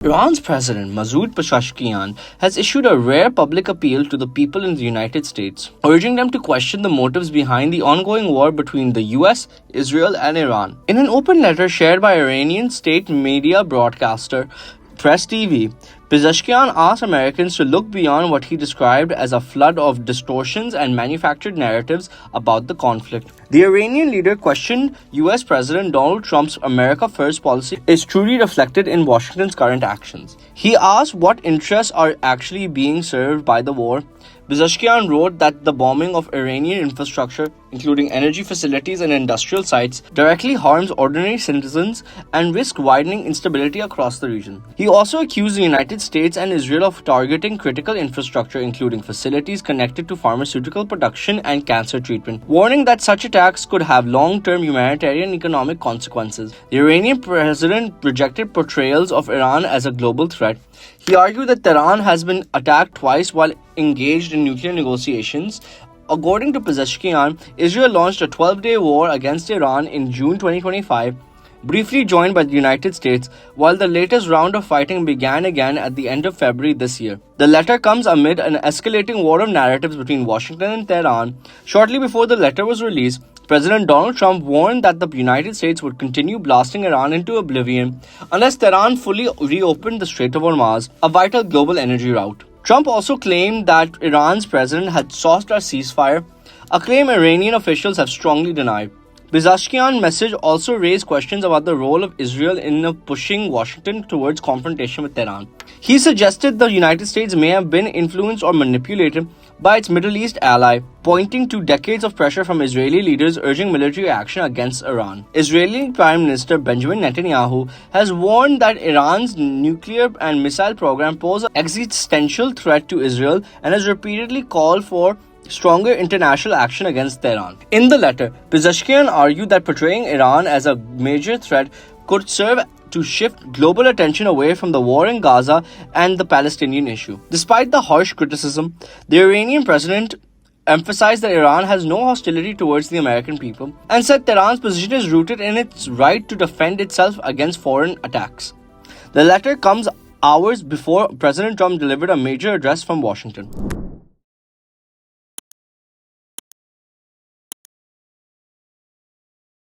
Iran's President Masoud Pezeshkian has issued a rare public appeal to the people in the United States, urging them to question the motives behind the ongoing war between the US, Israel, and Iran. In an open letter shared by Iranian state media broadcaster Press TV, Pezeshkian asked Americans to look beyond what he described as a flood of distortions and manufactured narratives about the conflict. The Iranian leader questioned US President Donald Trump's America First policy is truly reflected in Washington's current actions. He asked what interests are actually being served by the war. Pezeshkian wrote that the bombing of Iranian infrastructure, including energy facilities and industrial sites, directly harms ordinary citizens and risks widening instability across the region. He also accused the United States and Israel of targeting critical infrastructure, including facilities connected to pharmaceutical production and cancer treatment, warning that such attacks could have long-term humanitarian and economic consequences. The Iranian president rejected portrayals of Iran as a global threat. He argued that Tehran has been attacked twice while engaged in nuclear negotiations. According to Pezeshkian, Israel launched a 12-day war against Iran in June 2025, briefly joined by the United States, while the latest round of fighting began again at the end of February this year. The letter comes amid an escalating war of narratives between Washington and Tehran. Shortly before the letter was released, President Donald Trump warned that the United States would continue blasting Iran into oblivion unless Tehran fully reopened the Strait of Hormuz, a vital global energy route. Trump also claimed that Iran's president had sought a ceasefire, a claim Iranian officials have strongly denied. Pezeshkian's message also raised questions about the role of Israel in pushing Washington towards confrontation with Tehran. He suggested the United States may have been influenced or manipulated by its Middle East ally, pointing to decades of pressure from Israeli leaders urging military action against Iran. Israeli Prime Minister Benjamin Netanyahu has warned that Iran's nuclear and missile program pose an existential threat to Israel and has repeatedly called for stronger international action against Tehran. In the letter, Pezeshkian argued that portraying Iran as a major threat could serve to shift global attention away from the war in Gaza and the Palestinian issue. Despite the harsh criticism, the Iranian president emphasized that Iran has no hostility towards the American people and said Tehran's position is rooted in its right to defend itself against foreign attacks. The letter comes hours before President Trump delivered a major address from Washington.